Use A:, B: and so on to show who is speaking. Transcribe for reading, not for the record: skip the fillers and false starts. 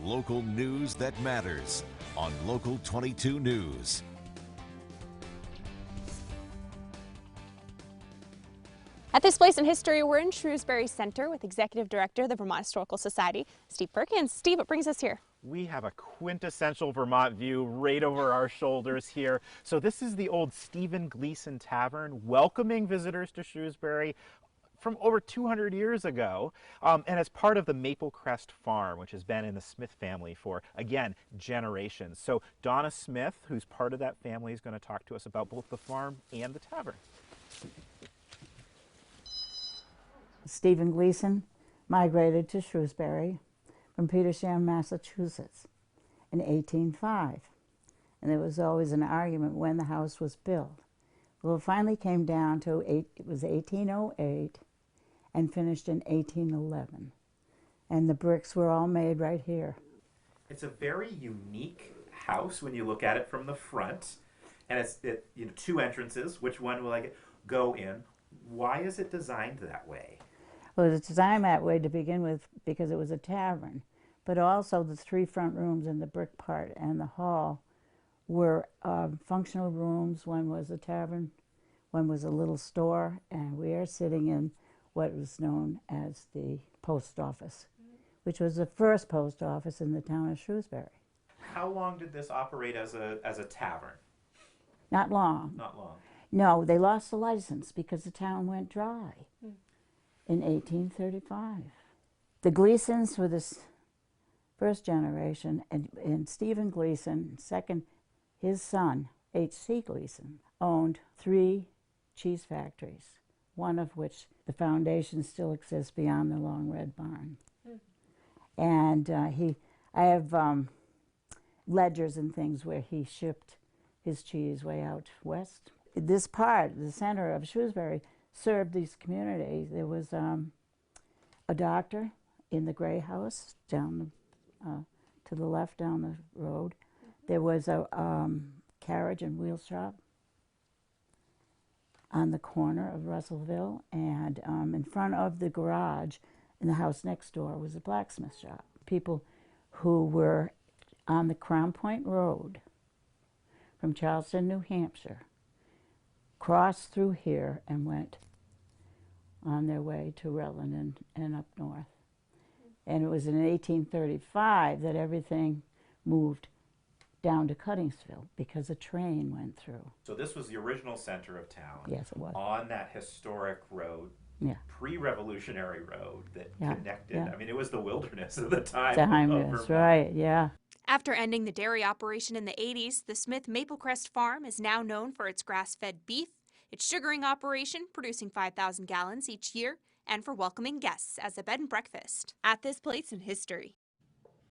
A: Local news that matters on Local 22 News.
B: At this place in history, we're in Shrewsbury Center with Executive Director of the Vermont Historical Society, Steve Perkins. Steve, what brings us here?
C: We have a quintessential Vermont view right over our shoulders here. So this is the old Stephen Gleason Tavern, welcoming visitors to Shrewsbury from over 200 years ago, and as part of the Maple Crest Farm, which has been in the Smith family for, again, generations. So Donna Smith, who's part of that family, is going to talk to us about both the farm and the tavern.
D: Stephen Gleason migrated to Shrewsbury from Petersham, Massachusetts in 1805. And there was always an argument when the house was built. Well, it finally came down to, it was 1808 and finished in 1811. And the bricks were all made right here.
C: It's a very unique house when you look at it from the front. And it's two entrances. Which one will I go in? Why is it designed that way?
D: Well, it was designed that way to begin with because it was a tavern, but also the three front rooms and the brick part and the hall were functional rooms. One was a tavern, one was a little store, and we are sitting in what was known as the post office, which was the first post office in the town of Shrewsbury.
C: How long did this operate as a tavern?
D: Not long.
C: Not long.
D: No, they lost the license because the town went dry. In 1835. The Gleasons were this first generation, and Stephen Gleason, second, his son, H.C. Gleason, owned 3 cheese factories, one of which the foundation still exists beyond the Long Red Barn. And I have ledgers and things where he shipped his cheese way out west. This part, the center of Shrewsbury, served these communities. There was a doctor in the Gray House down to the left down the road. There was a carriage and wheel shop on the corner of Russellville, and in front of the garage in the house next door was a blacksmith shop. People who were on the Crown Point Road from Charleston, New Hampshire, crossed through here and went on their way to Rutland and up north. And it was in 1835 that everything moved down to Cuttingsville because a train went through.
C: So this was the original center of town.
D: Yes, it was.
C: On that historic road, pre-revolutionary road that connected.
D: Yeah.
C: I mean, it was the wilderness of the time.
D: That's right, yeah.
B: After ending the dairy operation in the 80s, the Smith Maple Crest Farm is now known for its grass-fed beef, its sugaring operation, producing 5,000 gallons each year, and for welcoming guests as a bed and breakfast at this place in history.